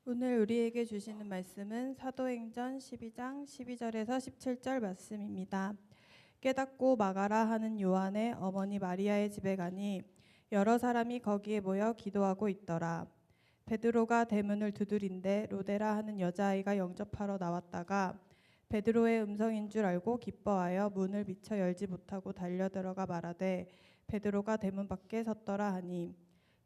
오늘 우리에게 주시는 말씀은 사도행전 12장 12절에서 17절 말씀입니다. 깨닫고 마가라 하는 요한의 어머니 마리아의 집에 가니 여러 사람이 거기에 모여 기도하고 있더라. 베드로가 대문을 두드린데 로데라 하는 여자아이가 영접하러 나왔다가 베드로의 음성인 줄 알고 기뻐하여 문을 미처 열지 못하고 달려들어가 말하되 베드로가 대문 밖에 섰더라 하니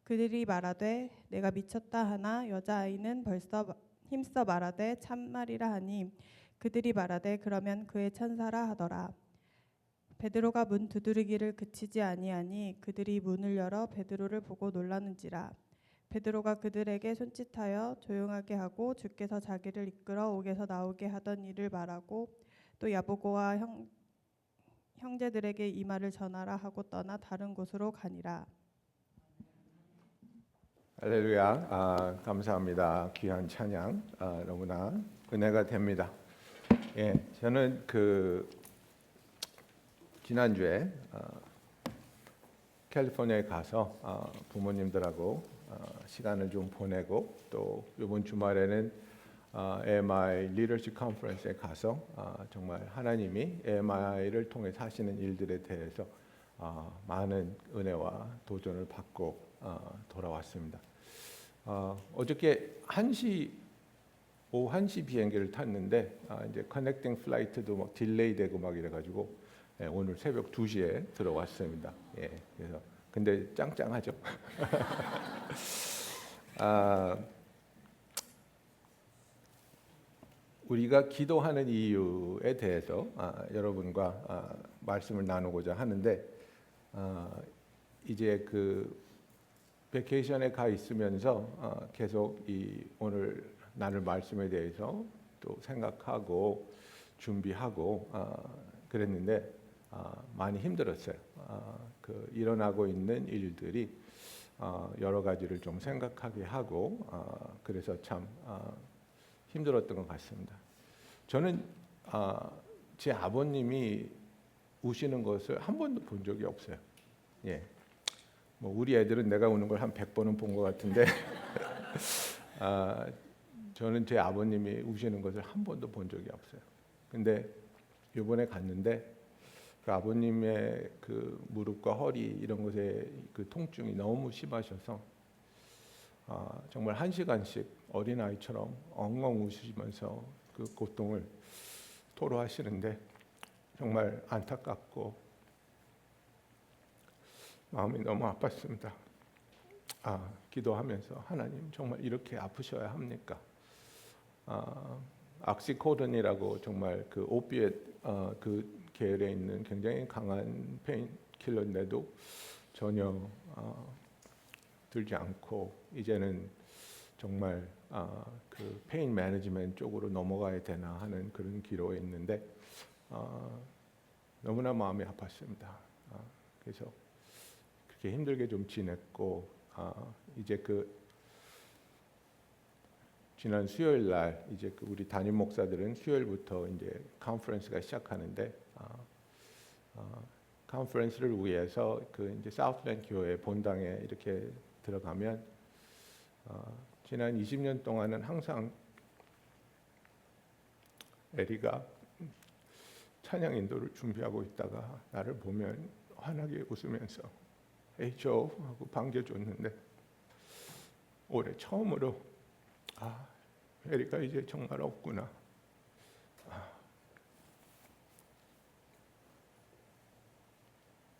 그들이 말하되 내가 미쳤다 하나 여자아이는 벌써 힘써 말하되 참말이라 하니 그들이 말하되 그러면 그의 천사라 하더라. 베드로가 문 두드리기를 그치지 아니하니 그들이 문을 열어 베드로를 보고 놀라는지라. 베드로가 그들에게 손짓하여 조용하게 하고 주께서 자기를 이끌어 옥에서 나오게 하던 일을 말하고 또 야보고와 형제들에게 이 말을 전하라 하고 떠나 다른 곳으로 가니라. 할렐루야. 감사합니다. 귀한 찬양 너무나 은혜가 됩니다. 예, 저는 지난주에 캘리포니아에 가서 부모님들하고 시간을 좀 보내고 또 이번 주말에는 AMI 리더십 컨퍼런스에 가서 정말 하나님이 AMI를 통해서 하시는 일들에 대해서 많은 은혜와 도전을 받고 돌아왔습니다. 어저께 오후 1시 비행기를 탔는데 이제 커넥팅 플라이트도 막 딜레이 되고 막 이래가지고 오늘 새벽 2시에 들어왔습니다. 예, 그래서 근데 짱짱하죠. 우리가 기도하는 이유에 대해서 여러분과 말씀을 나누고자 하는데 이제 베케이션에 가 있으면서 계속 오늘 나눌 말씀에 대해서 또 생각하고 준비하고 그랬는데 많이 힘들었어요. 일어나고 있는 일들이 여러 가지를 좀 생각하게 하고 그래서 참 힘들었던 것 같습니다. 저는 제 아버님이 우시는 것을 한 번도 본 적이 없어요. 예. 뭐 우리 애들은 내가 우는 걸 한 100번은 본 것 같은데 저는 제 아버님이 우시는 것을 한 번도 본 적이 없어요. 근데 이번에 갔는데 그 아버님의 그 무릎과 허리 이런 것에 그 통증이 너무 심하셔서 정말 1시간씩 어린아이처럼 엉엉 우시면서 그 고통을 토로하시는데 정말 안타깝고 마음이 너무 아팠습니다. 기도하면서 하나님 정말 이렇게 아프셔야 합니까? 악시코든이라고 정말 그 오피엣 그 계열에 있는 굉장히 강한 페인킬러인데도 전혀 들지 않고 이제는 정말 그 페인 매니지먼트 쪽으로 넘어가야 되나 하는 그런 기로에 있는데 너무나 마음이 아팠습니다. 그래서 그렇게 힘들게 좀 지냈고 이제 지난 수요일 날 이제 우리 담임 목사들은 수요일부터 이제 컨퍼런스가 시작하는데 컨퍼런스를 위해서 이제 사우스랜드 교회 본당에 이렇게 들어가면 지난 20년 동안은 항상 에리가 찬양 인도를 준비하고 있다가 나를 보면 환하게 웃으면서 "에이 조" 하고 반겨줬는데 올해 처음으로 에리가 이제 정말 없구나.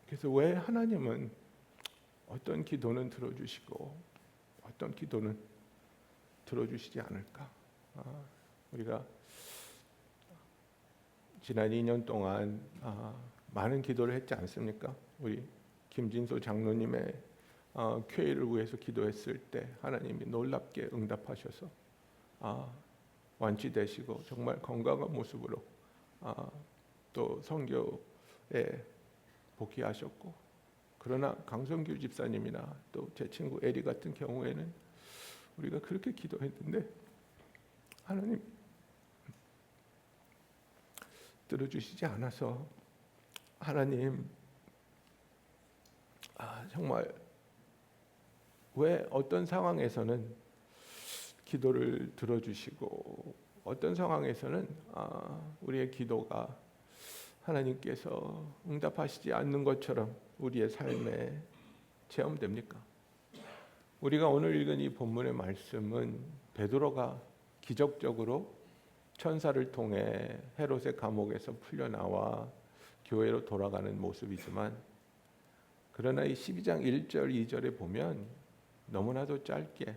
그래서 왜 하나님은 어떤 기도는 들어주시고 어떤 기도는 들어주시지 않을까? 우리가 지난 2년 동안 많은 기도를 했지 않습니까? 우리 김진소 장로님의 쾌의를 위해서 기도했을 때 하나님이 놀랍게 응답하셔서 완치되시고 정말 건강한 모습으로 또 선교에 복귀하셨고, 그러나 강성규 집사님이나 또 제 친구 에리 같은 경우에는 우리가 그렇게 기도했는데 하나님 들어주시지 않아서 하나님 정말 왜 어떤 상황에서는 기도를 들어주시고 어떤 상황에서는 우리의 기도가 하나님께서 응답하시지 않는 것처럼 우리의 삶에 체험됩니까? 우리가 오늘 읽은 이 본문의 말씀은 베드로가 기적적으로 천사를 통해 헤롯의 감옥에서 풀려나와 교회로 돌아가는 모습이지만, 그러나 이 12장 1절 2절에 보면 너무나도 짧게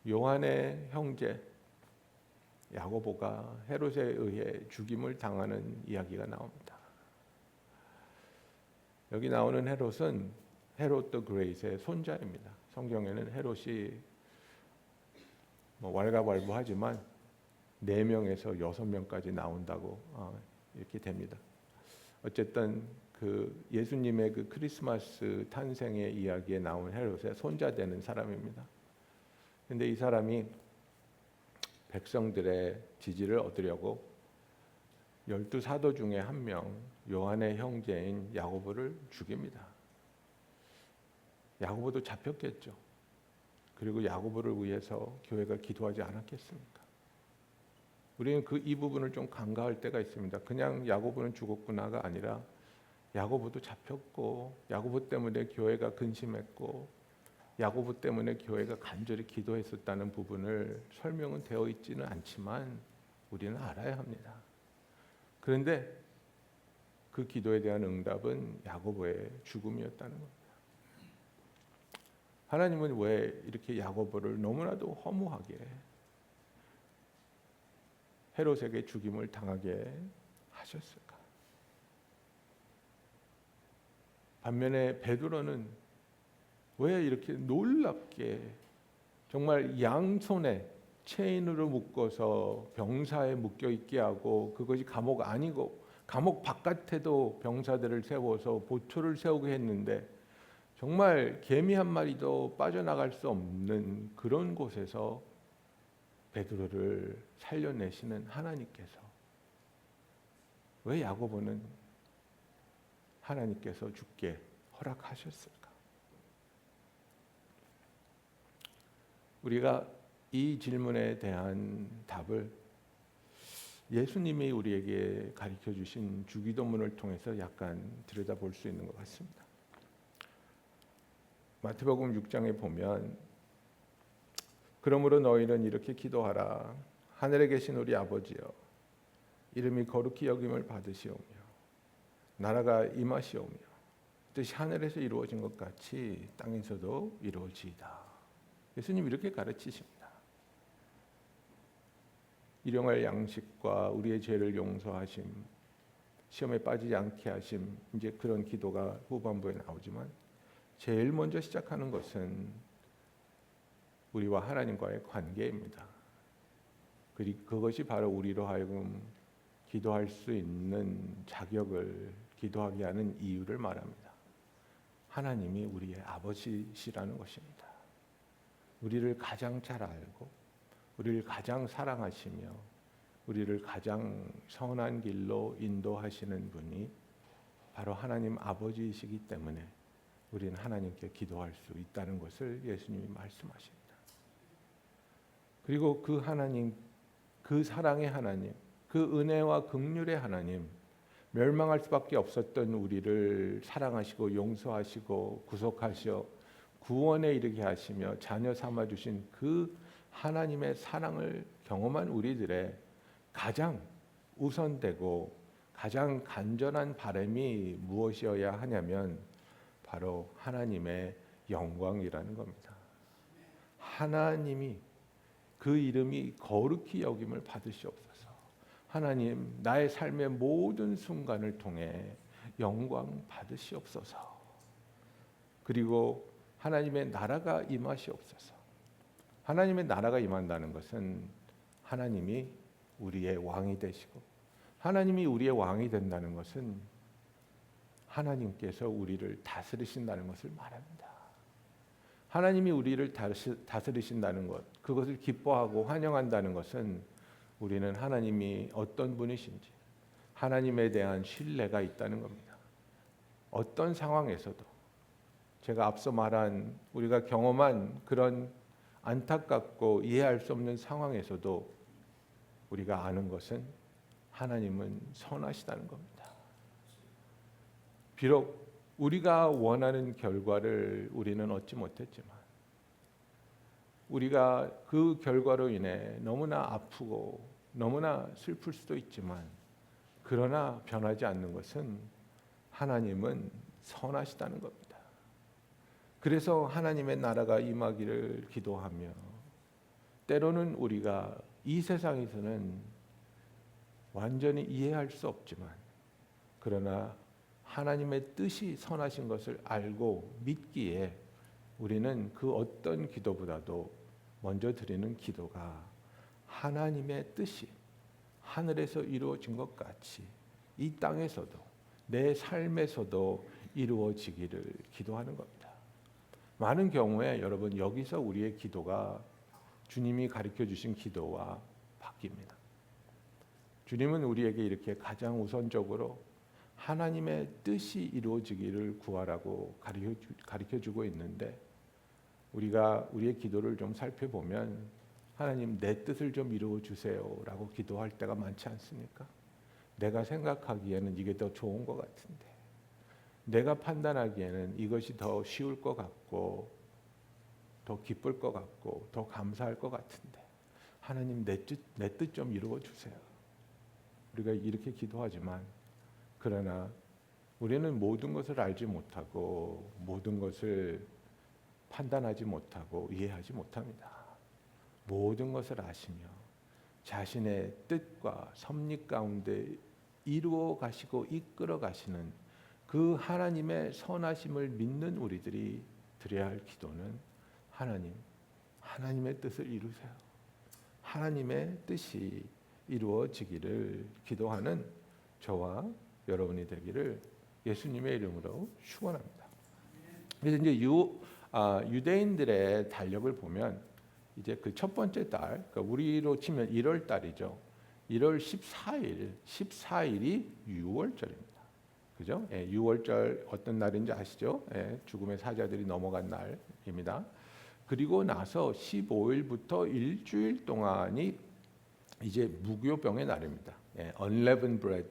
요한의 형제 야고보가 헤롯에 의해 죽임을 당하는 이야기가 나옵니다. 여기 나오는 헤롯은 헤롯 더 그레이트의 손자입니다. 성경에는 헤롯이 왈가왈부하지만 4명에서 6명까지 나온다고 이렇게 됩니다. 어쨌든 그 예수님의 그 크리스마스 탄생의 이야기에 나온 헤롯의 손자 되는 사람입니다. 근데 이 사람이 백성들의 지지를 얻으려고 12사도 중에 한 명, 요한의 형제인 야고보를 죽입니다. 야고보도 잡혔겠죠. 그리고 야고보를 위해서 교회가 기도하지 않았겠습니까? 우리는 이 부분을 좀 간과할 때가 있습니다. 그냥 야고보는 죽었구나가 아니라 야고보도 잡혔고, 야고보 때문에 교회가 근심했고, 야고보 때문에 교회가 간절히 기도했었다는 부분을 설명은 되어 있지는 않지만 우리는 알아야 합니다. 그런데 그 기도에 대한 응답은 야고보의 죽음이었다는 겁니다. 하나님은 왜 이렇게 야고보를 너무나도 허무하게 헤롯에게 죽임을 당하게 하셨을까? 반면에 베드로는 왜 이렇게 놀랍게 정말 양손에 체인으로 묶어서 병사에 묶여 있게 하고, 그것이 감옥 아니고 감옥 바깥에도 병사들을 세워서 보초를 세우게 했는데 정말 개미 한 마리도 빠져나갈 수 없는 그런 곳에서 베드로를 살려내시는 하나님께서 왜 야고보는 하나님께서 죽게 허락하셨을까? 우리가 이 질문에 대한 답을 예수님이 우리에게 가르쳐 주신 주기도문을 통해서 약간 들여다볼 수 있는 것 같습니다. 마태복음 6장에 보면, 그러므로 너희는 이렇게 기도하라. 하늘에 계신 우리 아버지여, 이름이 거룩히 여김을 받으시오며 나라가 임하시오며 뜻이 하늘에서 이루어진 것 같이 땅에서도 이루어지이다. 예수님 이렇게 가르치십니다. 일용할 양식과 우리의 죄를 용서하심, 시험에 빠지지 않게 하심, 이제 그런 기도가 후반부에 나오지만 제일 먼저 시작하는 것은 우리와 하나님과의 관계입니다. 그리고 그것이 바로 우리로 하여금 기도할 수 있는 자격을, 기도하게 하는 이유를 말합니다. 하나님이 우리의 아버지시라는 것입니다. 우리를 가장 잘 알고 우리를 가장 사랑하시며 우리를 가장 선한 길로 인도하시는 분이 바로 하나님 아버지이시기 때문에 우리는 하나님께 기도할 수 있다는 것을 예수님이 말씀하십니다. 그리고 그 하나님, 그 사랑의 하나님, 그 은혜와 긍휼의 하나님, 멸망할 수밖에 없었던 우리를 사랑하시고 용서하시고 구속하셔 구원에 이르게 하시며 자녀 삼아 주신 그 하나님의 사랑을 경험한 우리들의 가장 우선되고 가장 간절한 바람이 무엇이어야 하냐면 바로 하나님의 영광이라는 겁니다. 하나님이 그 이름이 거룩히 여김을 받으시옵소서. 하나님, 나의 삶의 모든 순간을 통해 영광 받으시옵소서. 그리고 하나님의 나라가 임하시옵소서. 하나님의 나라가 임한다는 것은 하나님이 우리의 왕이 되시고, 하나님이 우리의 왕이 된다는 것은 하나님께서 우리를 다스리신다는 것을 말합니다. 하나님이 우리를 다스리신다는 것, 그것을 기뻐하고 환영한다는 것은 우리는 하나님이 어떤 분이신지 하나님에 대한 신뢰가 있다는 겁니다. 어떤 상황에서도 제가 앞서 말한 우리가 경험한 그런 안타깝고 이해할 수 없는 상황에서도 우리가 아는 것은 하나님은 선하시다는 겁니다. 비록 우리가 원하는 결과를 우리는 얻지 못했지만, 우리가 그 결과로 인해 너무나 아프고 너무나 슬플 수도 있지만, 그러나 변하지 않는 것은 하나님은 선하시다는 겁니다. 그래서 하나님의 나라가 임하기를 기도하며, 때로는 우리가 이 세상에서는 완전히 이해할 수 없지만, 그러나 하나님의 뜻이 선하신 것을 알고 믿기에 우리는 그 어떤 기도보다도 먼저 드리는 기도가 하나님의 뜻이 하늘에서 이루어진 것 같이 이 땅에서도, 내 삶에서도 이루어지기를 기도하는 겁니다. 많은 경우에 여러분, 여기서 우리의 기도가 주님이 가르쳐 주신 기도와 바뀝니다. 주님은 우리에게 이렇게 가장 우선적으로 하나님의 뜻이 이루어지기를 구하라고 가르쳐 주고 있는데, 우리가 우리의 기도를 좀 살펴보면 하나님, 내 뜻을 좀 이루어 주세요라고 기도할 때가 많지 않습니까? 내가 생각하기에는 이게 더 좋은 것 같은데, 내가 판단하기에는 이것이 더 쉬울 것 같고 더 기쁠 것 같고 더 감사할 것 같은데, 하나님, 내 뜻 좀 이루어 주세요. 우리가 이렇게 기도하지만, 그러나 우리는 모든 것을 알지 못하고 모든 것을 판단하지 못하고 이해하지 못합니다. 모든 것을 아시며 자신의 뜻과 섭리 가운데 이루어 가시고 이끌어 가시는 그 하나님의 선하심을 믿는 우리들이 드려야 할 기도는, 하나님, 하나님의 뜻을 이루세요. 하나님의 뜻이 이루어지기를 기도하는 저와 여러분이 되기를 예수님의 이름으로 축원합니다. 그래서 이제 유대인들의 달력을 보면 이제 그 첫 번째 달, 그러니까 우리로 치면 1월 달이죠. 1월 14일이 6월절입니다. 그죠? 예, 6월절 어떤 날인지 아시죠? 예, 죽음의 사자들이 넘어간 날입니다. 그리고 나서 15일부터 일주일 동안이 이제 무교병의 날입니다. 예, unleavened bread.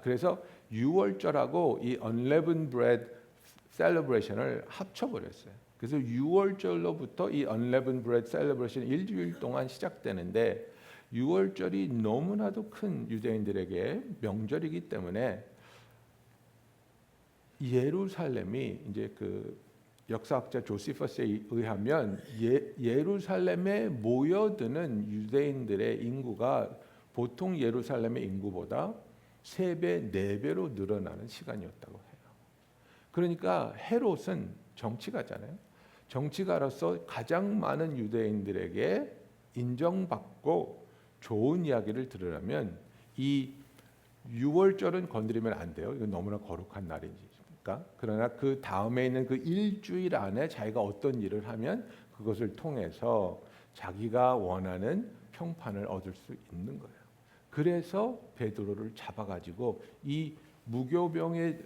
그래서 6월절하고 이 unleavened bread 셀러브레이션을 합쳐버렸어요. 그래서 6월절로부터 이 unleavened bread 셀러브레이션 일주일 동안 시작되는데, 6월절이 너무나도 큰 유대인들에게 명절이기 때문에 예루살렘이 이제 그 역사학자 조시퍼스에 의하면 예루살렘에 모여드는 유대인들의 인구가 보통 예루살렘의 인구보다 3배, 4배로 늘어나는 시간이었다고 해요. 그러니까 헤롯은 정치가잖아요. 정치가로서 가장 많은 유대인들에게 인정받고 좋은 이야기를 들으려면 이 6월절은 건드리면 안 돼요. 이건 너무나 거룩한 날이니까. 그러나 그 다음에 있는 그 일주일 안에 자기가 어떤 일을 하면 그것을 통해서 자기가 원하는 평판을 얻을 수 있는 거예요. 그래서 베드로를 잡아가지고 이 무교절이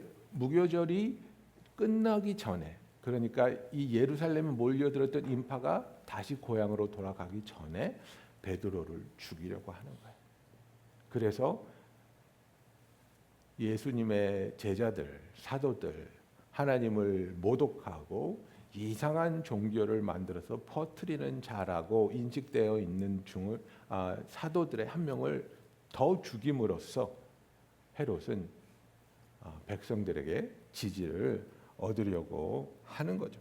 끝나기 전에, 그러니까 이 예루살렘에 몰려들었던 인파가 다시 고향으로 돌아가기 전에 베드로를 죽이려고 하는 거예요. 그래서 예수님의 제자들, 사도들, 하나님을 모독하고 이상한 종교를 만들어서 퍼뜨리는 자라고 인식되어 있는 사도들의 한 명을 더 죽임으로써 헤롯은 백성들에게 지지를 얻으려고 하는 거죠.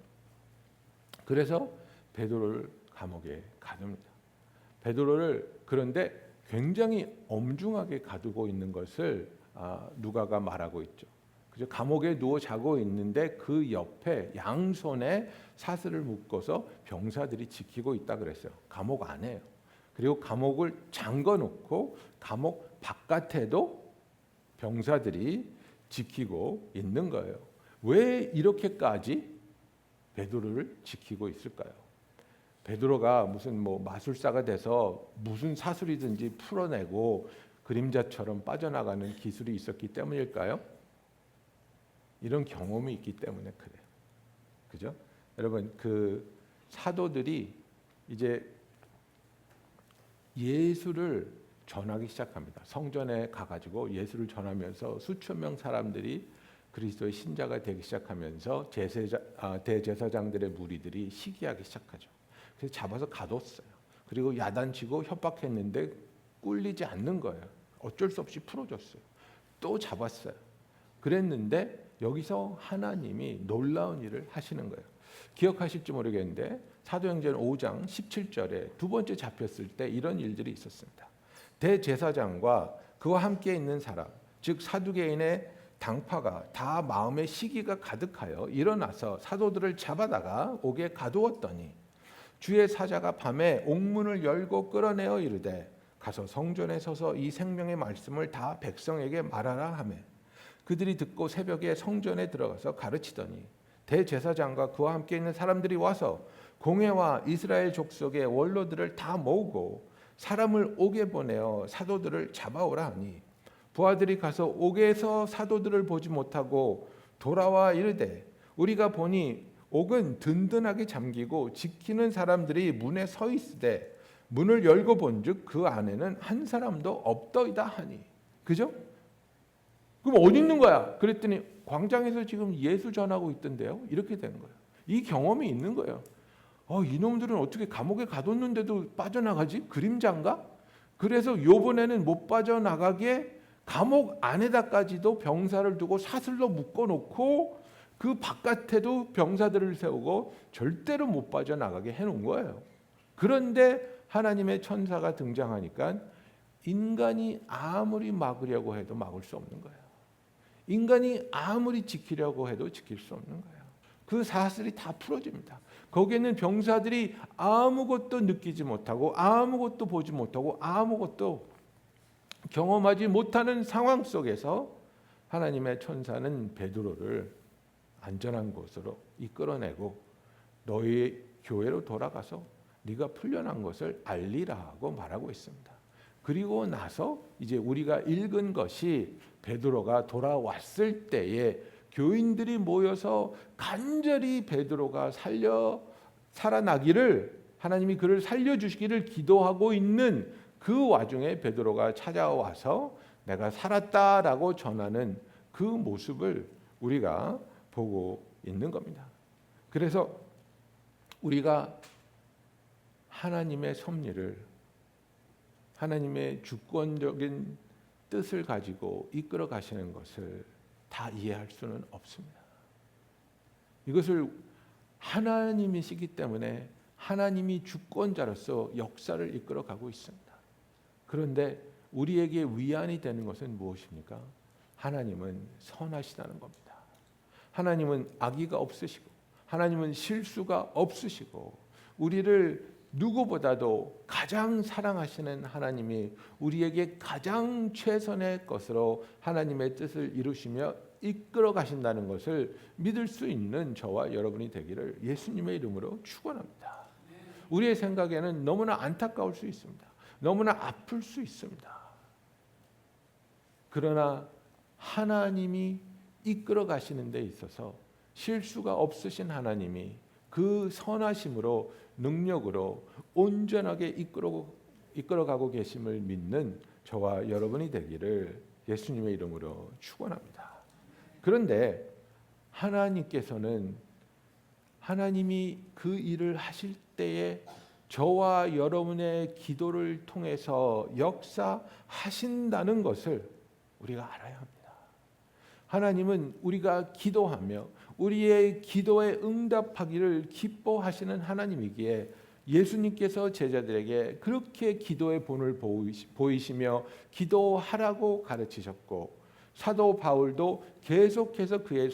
그래서 베드로를 감옥에 가둡니다. 베드로를 그런데 굉장히 엄중하게 가두고 있는 것을 누가가 말하고 있죠. 그죠? 감옥에 누워 자고 있는데 그 옆에 양손에 사슬을 묶어서 병사들이 지키고 있다 그랬어요. 감옥 안에요. 그리고 감옥을 잠궈 놓고 감옥 바깥에도 병사들이 지키고 있는 거예요. 왜 이렇게까지 베드로를 지키고 있을까요? 베드로가 무슨 마술사가 돼서 무슨 사슬이든지 풀어내고 그림자처럼 빠져나가는 기술이 있었기 때문일까요? 이런 경험이 있기 때문에 그래요. 그죠? 여러분, 그 사도들이 이제 예수를 전하기 시작합니다. 성전에 가가지고 예수를 전하면서 수천 명 사람들이 그리스도의 신자가 되기 시작하면서 대제사장들의 무리들이 시기하기 시작하죠. 그래서 잡아서 가뒀어요. 그리고 야단치고 협박했는데 꿀리지 않는 거예요. 어쩔 수 없이 풀어줬어요. 또 잡았어요. 그랬는데 여기서 하나님이 놀라운 일을 하시는 거예요. 기억하실지 모르겠는데 사도행전 5장 17절에 두 번째 잡혔을 때 이런 일들이 있었습니다. 대제사장과 그와 함께 있는 사람, 즉 사두개인의 당파가 다 마음에 시기가 가득하여 일어나서 사도들을 잡아다가 옥에 가두었더니 주의 사자가 밤에 옥문을 열고 끌어내어 이르되 가서 성전에 서서 이 생명의 말씀을 다 백성에게 말하라 하며 그들이 듣고 새벽에 성전에 들어가서 가르치더니 대제사장과 그와 함께 있는 사람들이 와서 공회와 이스라엘 족속의 원로들을 다 모으고 사람을 옥에 보내어 사도들을 잡아오라 하니 부하들이 가서 옥에서 사도들을 보지 못하고 돌아와 이르되 우리가 보니 옥은 든든하게 잠기고 지키는 사람들이 문에 서 있으되 문을 열고 본즉 그 안에는 한 사람도 없더이다 하니. 그죠? 그럼 어디 있는 거야? 그랬더니 광장에서 지금 예수 전하고 있던데요. 이렇게 된 거예요. 이 경험이 있는 거예요. 이놈들은 어떻게 감옥에 가뒀는데도 빠져나가지? 그림자인가? 그래서 요번에는 못 빠져나가게 감옥 안에다까지도 병사를 두고 사슬로 묶어놓고 그 바깥에도 병사들을 세우고 절대로 못 빠져나가게 해놓은 거예요. 그런데 하나님의 천사가 등장하니까 인간이 아무리 막으려고 해도 막을 수 없는 거예요. 인간이 아무리 지키려고 해도 지킬 수 없는 거예요. 그 사슬이 다 풀어집니다. 거기에는 병사들이 아무것도 느끼지 못하고 아무것도 보지 못하고 아무것도 경험하지 못하는 상황 속에서 하나님의 천사는 베드로를 안전한 곳으로 이끌어내고 너희 교회로 돌아가서 네가 풀려난 것을 알리라 하고 말하고 있습니다. 그리고 나서 이제 우리가 읽은 것이 베드로가 돌아왔을 때에 교인들이 모여서 간절히 베드로가 살아나기를 하나님이 그를 살려주시기를 기도하고 있는 그 와중에 베드로가 찾아와서 내가 살았다라고 전하는 그 모습을 우리가 보고 있는 겁니다. 그래서 우리가 하나님의 섭리를 하나님의 주권적인 뜻을 가지고 이끌어 가시는 것을 다 이해할 수는 없습니다. 이것을 하나님이시기 때문에 하나님이 주권자로서 역사를 이끌어 가고 있습니다. 그런데 우리에게 위안이 되는 것은 무엇입니까? 하나님은 선하시다는 겁니다. 하나님은 악의가 없으시고 하나님은 실수가 없으시고 우리를 누구보다도 가장 사랑하시는 하나님이 우리에게 가장 최선의 것으로 하나님의 뜻을 이루시며 이끌어 가신다는 것을 믿을 수 있는 저와 여러분이 되기를 예수님의 이름으로 축원합니다. 우리의 생각에는 너무나 안타까울 수 있습니다. 너무나 아플 수 있습니다. 그러나 하나님이 이끌어 가시는 데 있어서 실수가 없으신 하나님이 그 선하심으로 능력으로 온전하게 이끌어가고 계심을 믿는 저와 여러분이 되기를 예수님의 이름으로 축원합니다. 그런데 하나님께서는 하나님이 그 일을 하실 때에 저와 여러분의 기도를 통해서 역사하신다는 것을 우리가 알아야 합니다. 하나님은 우리가 기도하며 우리의 기도에 응답하기를 기뻐하시는 하나님이기에 예수님께서 제자들에게 그렇게 기도의 본을 보이시며 기도하라고 가르치셨고 사도 바울도 계속해서 그의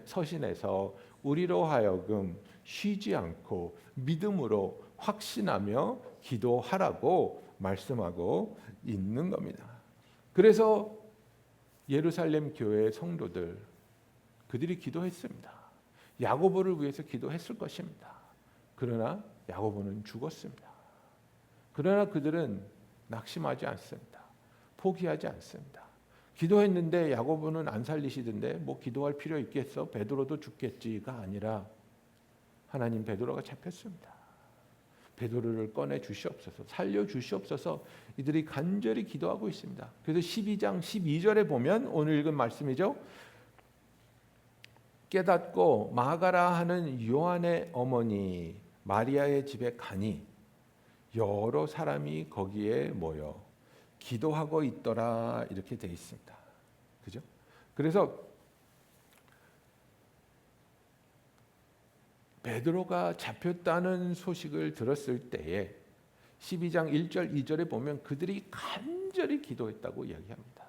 서신에서 우리로 하여금 쉬지 않고 믿음으로 확신하며 기도하라고 말씀하고 있는 겁니다. 그래서 예루살렘 교회의 성도들 그들이 기도했습니다. 야고보를 위해서 기도했을 것입니다. 그러나 야고보는 죽었습니다. 그러나 그들은 낙심하지 않습니다. 포기하지 않습니다. 기도했는데 야고보는 안 살리시던데 뭐 기도할 필요 있겠어? 베드로도 죽겠지가 아니라 하나님 베드로가 잡혔습니다. 베드로를 꺼내 주시옵소서, 살려 주시옵소서 이들이 간절히 기도하고 있습니다. 그래서 12장 12절에 보면 오늘 읽은 말씀이죠. 깨닫고 마가라 하는 요한의 어머니 마리아의 집에 가니 여러 사람이 거기에 모여 기도하고 있더라 이렇게 되어 있습니다. 그죠? 그래서 베드로가 잡혔다는 소식을 들었을 때에 12장 1절 2절에 보면 그들이 간절히 기도했다고 이야기합니다.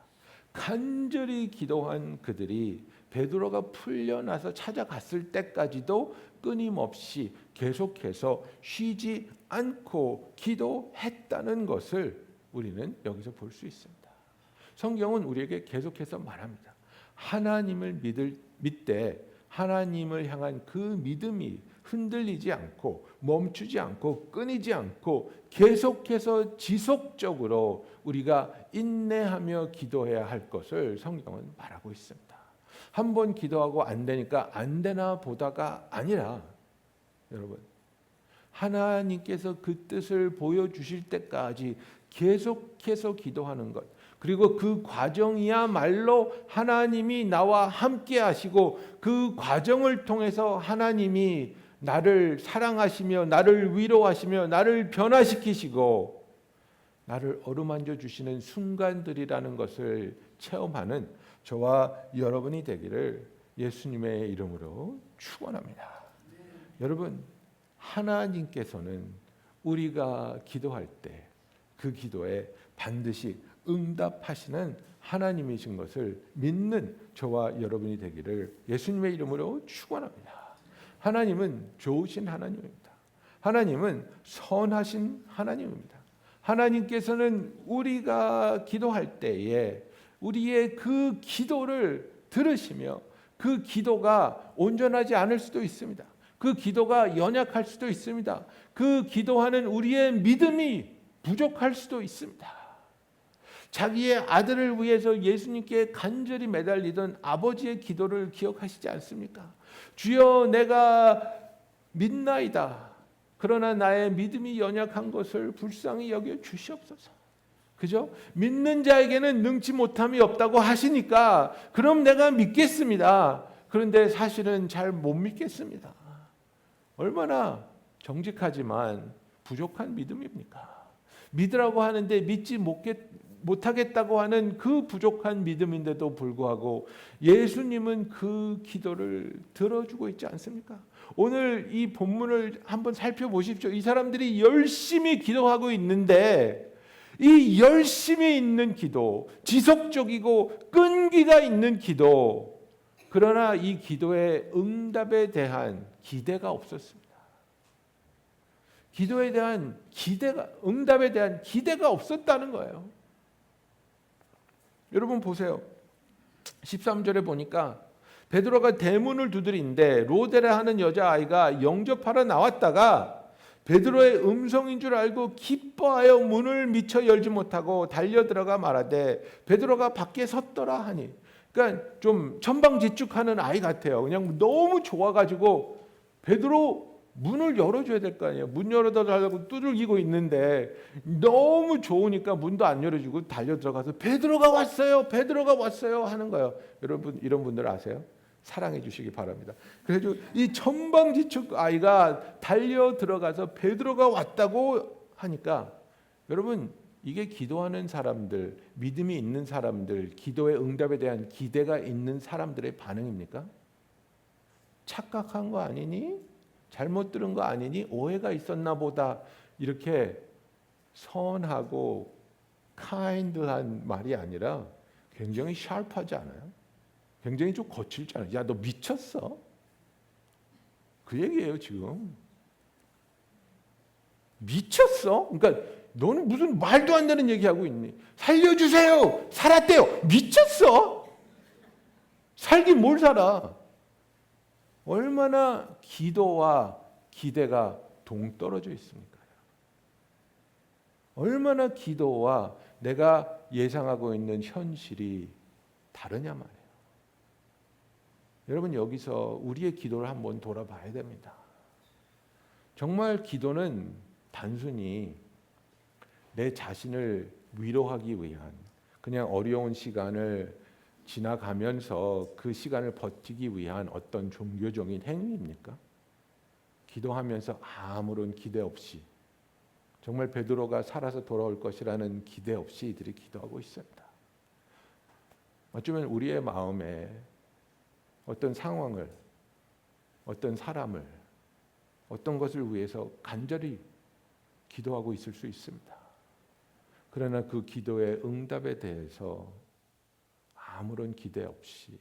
간절히 기도한 그들이 베드로가 풀려나서 찾아갔을 때까지도 끊임없이 계속해서 쉬지 않고 기도했다는 것을 우리는 여기서 볼 수 있습니다. 성경은 우리에게 계속해서 말합니다. 하나님을 믿되 하나님을 향한 그 믿음이 흔들리지 않고 멈추지 않고 끊이지 않고 계속해서 지속적으로 우리가 인내하며 기도해야 할 것을 성경은 말하고 있습니다. 한 번 기도하고 안 되니까 안 되나 보다가 아니라 여러분 하나님께서 그 뜻을 보여주실 때까지 계속해서 기도하는 것, 그리고 그 과정이야말로 하나님이 나와 함께 하시고 그 과정을 통해서 하나님이 나를 사랑하시며 나를 위로하시며 나를 변화시키시고 나를 어루만져 주시는 순간들이라는 것을 체험하는 저와 여러분이 되기를 예수님의 이름으로 축원합니다. 여러분, 하나님께서는 우리가 기도할 때 그 기도에 반드시 응답하시는 하나님이신 것을 믿는 저와 여러분이 되기를 예수님의 이름으로 축원합니다. 하나님은 좋으신 하나님입니다. 하나님은 선하신 하나님입니다. 하나님께서는 우리가 기도할 때에 우리의 그 기도를 들으시며 그 기도가 온전하지 않을 수도 있습니다. 그 기도가 연약할 수도 있습니다. 그 기도하는 우리의 믿음이 부족할 수도 있습니다. 자기의 아들을 위해서 예수님께 간절히 매달리던 아버지의 기도를 기억하시지 않습니까? 주여 내가 믿나이다. 그러나 나의 믿음이 연약한 것을 불쌍히 여겨 주시옵소서. 그죠? 믿는 자에게는 능치 못함이 없다고 하시니까 그럼 내가 믿겠습니다. 그런데 사실은 잘 못 믿겠습니다. 얼마나 정직하지만 부족한 믿음입니까? 믿으라고 하는데 믿지 못하겠다고 하는 그 부족한 믿음인데도 불구하고 예수님은 그 기도를 들어주고 있지 않습니까? 오늘 이 본문을 한번 살펴보십시오. 이 사람들이 열심히 기도하고 있는데 이 열심히 있는 기도, 지속적이고 끈기가 있는 기도, 그러나 이 기도의 응답에 대한 기대가 없었습니다. 기도에 대한 기대가, 응답에 대한 기대가 없었다는 거예요. 여러분 보세요. 13절에 보니까 베드로가 대문을 두드리는데 로데라 하는 여자아이가 영접하러 나왔다가 베드로의 음성인 줄 알고 기뻐하여 문을 미처 열지 못하고 달려들어가 말하되 베드로가 밖에 섰더라 하니, 그러니까 좀 천방지축하는 아이 같아요. 그냥 너무 좋아가지고 베드로 문을 열어줘야 될 거 아니에요. 문 열어달라고 두들기고 있는데 너무 좋으니까 문도 안 열어주고 달려 들어가서 베드로가 왔어요, 베드로가 왔어요 하는 거예요. 여러분 이런 분들 아세요? 사랑해 주시기 바랍니다. 그래서 이 천방지축 아이가 달려 들어가서 베드로가 왔다고 하니까 여러분 이게 기도하는 사람들, 믿음이 있는 사람들, 기도의 응답에 대한 기대가 있는 사람들의 반응입니까? 착각한 거 아니니? 잘못 들은 거 아니니? 오해가 있었나 보다. 이렇게 선하고 kind한 말이 아니라 굉장히 샤프하지 않아요? 굉장히 좀 거칠지 않아요? 야, 너 미쳤어? 그 얘기예요 지금. 미쳤어? 그러니까 너는 무슨 말도 안 되는 얘기하고 있니? 살려주세요! 살았대요! 미쳤어? 살긴 뭘 살아? 얼마나 기도와 기대가 동떨어져 있습니까? 얼마나 기도와 내가 예상하고 있는 현실이 다르냐 말이에요. 여러분 여기서 우리의 기도를 한번 돌아봐야 됩니다. 정말 기도는 단순히 내 자신을 위로하기 위한, 그냥 어려운 시간을 지나가면서 그 시간을 버티기 위한 어떤 종교적인 행위입니까? 기도하면서 아무런 기대 없이, 정말 베드로가 살아서 돌아올 것이라는 기대 없이 이들이 기도하고 있습니다. 어쩌면 우리의 마음에 어떤 상황을, 어떤 사람을, 어떤 것을 위해서 간절히 기도하고 있을 수 있습니다. 그러나 그 기도의 응답에 대해서 아무런 기대 없이,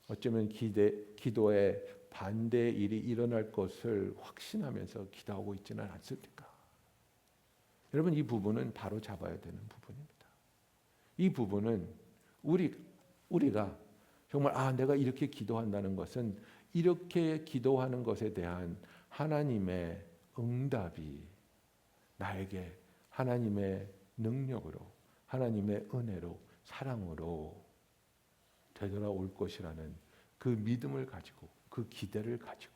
어쩌면 기도의 반대의 일이 일어날 것을 확신하면서 기도하고 있지는 않습니까? 여러분, 이 부분은 바로 잡아야 되는 부분입니다. 이 부분은 우리가 정말 내가 이렇게 기도한다는 것은 이렇게 기도하는 것에 대한 하나님의 응답이 나에게 하나님의 능력으로, 하나님의 은혜로, 사랑으로 되돌아올 것이라는 그 믿음을 가지고, 그 기대를 가지고,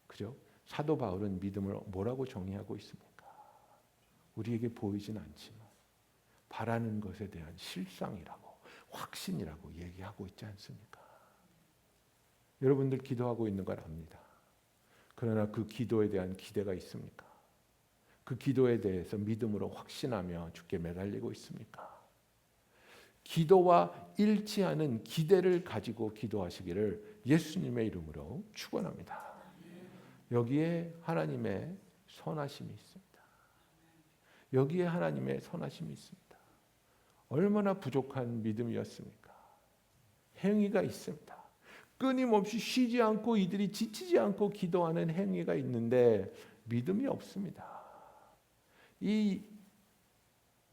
그죠? 사도 바울은 믿음을 뭐라고 정의하고 있습니까? 우리에게 보이진 않지만 바라는 것에 대한 실상이라고, 확신이라고 얘기하고 있지 않습니까? 여러분들 기도하고 있는 걸 압니다. 그러나 그 기도에 대한 기대가 있습니까? 그 기도에 대해서 믿음으로 확신하며 주께 매달리고 있습니까? 기도와 일치하는 기대를 가지고 기도하시기를 예수님의 이름으로 축원합니다. 여기에 하나님의 선하심이 있습니다. 여기에 하나님의 선하심이 있습니다. 얼마나 부족한 믿음이었습니까? 행위가 있습니다. 끊임없이 쉬지 않고 이들이 지치지 않고 기도하는 행위가 있는데 믿음이 없습니다. 이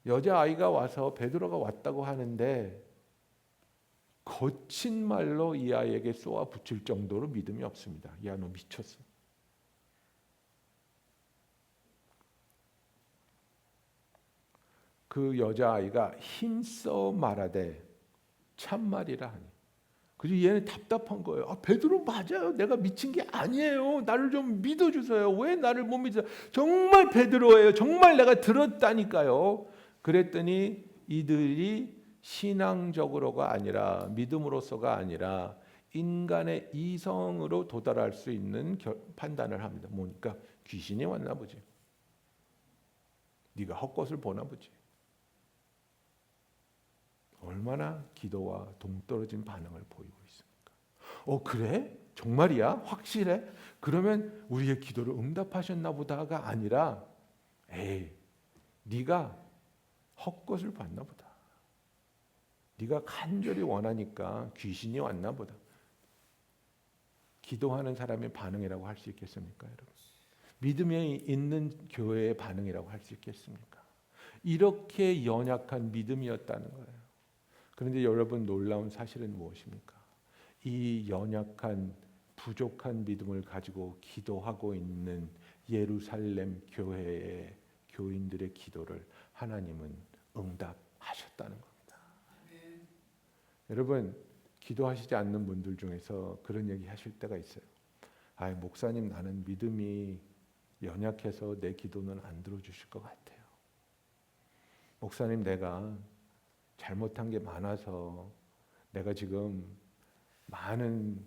여자아이가 와서 베드로가 왔다고 하는데 거친 말로 이 아이에게 쏘아 붙일 정도로 믿음이 없습니다. 야, 너 미쳤어. 그 여자아이가 힘써 말하되 참말이라 하니, 그래서 얘는 답답한 거예요. 베드로 맞아요. 내가 미친 게 아니에요. 나를 좀 믿어주세요. 왜 나를 못 믿어요? 정말 베드로예요. 정말 내가 들었다니까요. 그랬더니 이들이 신앙적으로가 아니라, 믿음으로서가 아니라 인간의 이성으로 도달할 수 있는 판단을 합니다. 뭐니까 귀신이 왔나 보지. 네가 헛것을 보나 보지. 얼마나 기도와 동떨어진 반응을 보이고 있습니까? 그래? 정말이야? 확실해? 그러면 우리의 기도를 응답하셨나 보다가 아니라, 에이, 네가 헛것을 봤나 보다. 네가 간절히 원하니까 귀신이 왔나 보다. 기도하는 사람의 반응이라고 할 수 있겠습니까, 여러분? 믿음이 있는 교회의 반응이라고 할 수 있겠습니까? 이렇게 연약한 믿음이었다는 거예요. 그런데 여러분, 놀라운 사실은 무엇입니까? 이 연약한 부족한 믿음을 가지고 기도하고 있는 예루살렘 교회의 교인들의 기도를 하나님은 응답하셨다는 겁니다. 여러분, 기도하시지 않는 분들 중에서 그런 얘기 하실 때가 있어요. 목사님, 나는 믿음이 연약해서 내 기도는 안 들어주실 것 같아요. 목사님, 내가 잘못한 게 많아서 내가 지금 많은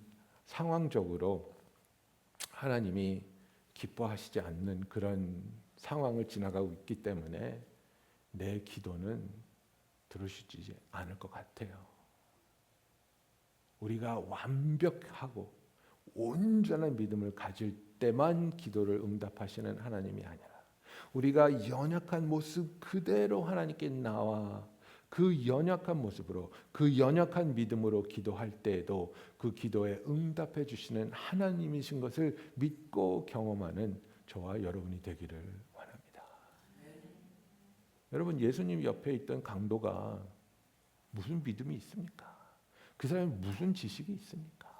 상황적으로 하나님이 기뻐하시지 않는 그런 상황을 지나가고 있기 때문에 내 기도는 들으시지 않을 것 같아요. 우리가 완벽하고 온전한 믿음을 가질 때만 기도를 응답하시는 하나님이 아니라, 우리가 연약한 모습 그대로 하나님께 나와 그 연약한 모습으로, 그 연약한 믿음으로 기도할 때에도 그 기도에 응답해 주시는 하나님이신 것을 믿고 경험하는 저와 여러분이 되기를 원합니다. 여러분, 예수님 옆에 있던 강도가 무슨 믿음이 있습니까? 그 사람이 무슨 지식이 있습니까?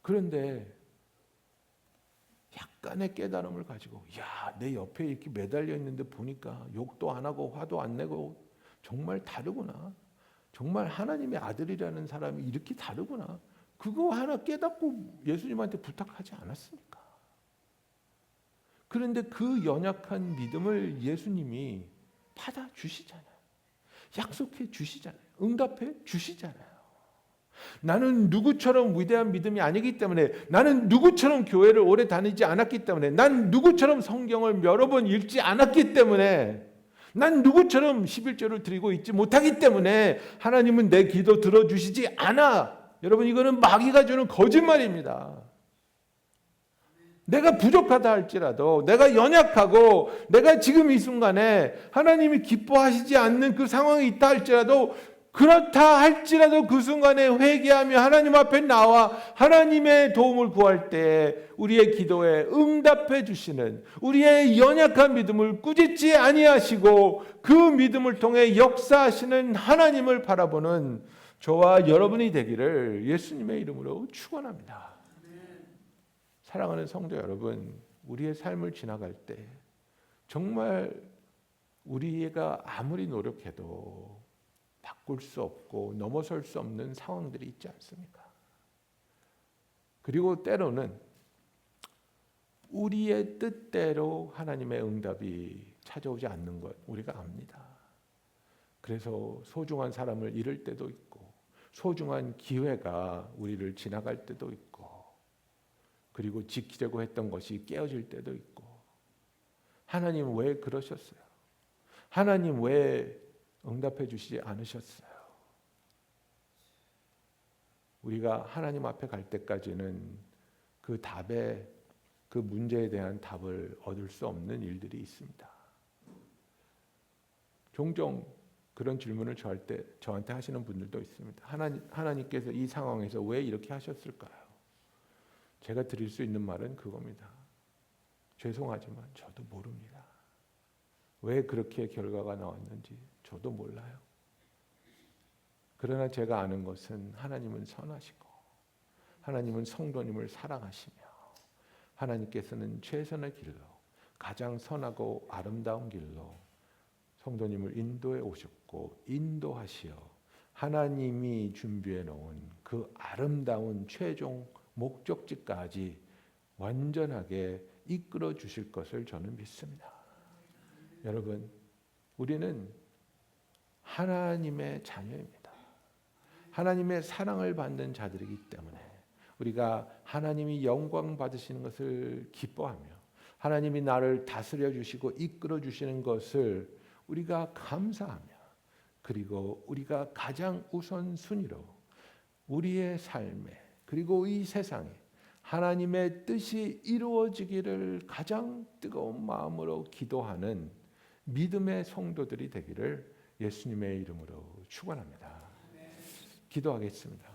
그런데 약간의 깨달음을 가지고, 내 옆에 이렇게 매달려 있는데 보니까 욕도 안 하고 화도 안 내고 정말 다르구나. 정말 하나님의 아들이라는 사람이 이렇게 다르구나. 그거 하나 깨닫고 예수님한테 부탁하지 않았습니까? 그런데 그 연약한 믿음을 예수님이 받아주시잖아요. 약속해 주시잖아요. 응답해 주시잖아요. 나는 누구처럼 위대한 믿음이 아니기 때문에, 나는 누구처럼 교회를 오래 다니지 않았기 때문에, 난 누구처럼 성경을 여러 번 읽지 않았기 때문에, 난 누구처럼 11조를 드리고 있지 못하기 때문에 하나님은 내 기도 들어주시지 않아. 여러분, 이거는 마귀가 주는 거짓말입니다. 내가 부족하다 할지라도, 내가 연약하고 내가 지금 이 순간에 하나님이 기뻐하시지 않는 그 상황이 있다 할지라도, 그렇다 할지라도 그 순간에 회개하며 하나님 앞에 나와 하나님의 도움을 구할 때 우리의 기도에 응답해 주시는, 우리의 연약한 믿음을 꾸짖지 아니하시고 그 믿음을 통해 역사하시는 하나님을 바라보는 저와 여러분이 되기를 예수님의 이름으로 축원합니다. 사랑하는 성도 여러분, 우리의 삶을 지나갈 때 정말 우리가 아무리 노력해도 바꿀 수 없고 넘어설 수 없는 상황들이 있지 않습니까? 그리고 때로는 우리의 뜻대로 하나님의 응답이 찾아오지 않는 것 우리가 압니다. 그래서 소중한 사람을 잃을 때도 있고, 소중한 기회가 우리를 지나갈 때도 있고, 그리고 지키려고 했던 것이 깨어질 때도 있고, 하나님 왜 그러셨어요? 하나님 왜 응답해 주시지 않으셨어요? 우리가 하나님 앞에 갈 때까지는 그 답에, 그 문제에 대한 답을 얻을 수 없는 일들이 있습니다. 종종 그런 질문을 저한테 하시는 분들도 있습니다. 하나님께서 이 상황에서 왜 이렇게 하셨을까요? 제가 드릴 수 있는 말은 그겁니다. 죄송하지만 저도 모릅니다. 왜 그렇게 결과가 나왔는지 저도 몰라요. 그러나 제가 아는 것은 하나님은 선하시고 하나님은 성도님을 사랑하시며 하나님께서는 최선의 길로, 가장 선하고 아름다운 길로 성도님을 인도해 오셨고 인도하시어 하나님이 준비해 놓은 그 아름다운 최종 목적지까지 완전하게 이끌어 주실 것을 저는 믿습니다. 여러분, 우리는 하나님의 자녀입니다. 하나님의 사랑을 받는 자들이기 때문에 우리가 하나님이 영광 받으시는 것을 기뻐하며 하나님이 나를 다스려 주시고 이끌어 주시는 것을 우리가 감사하며, 그리고 우리가 가장 우선순위로 우리의 삶에, 그리고 이 세상에 하나님의 뜻이 이루어지기를 가장 뜨거운 마음으로 기도하는 믿음의 성도들이 되기를 예수님의 이름으로 축원합니다. 기도하겠습니다.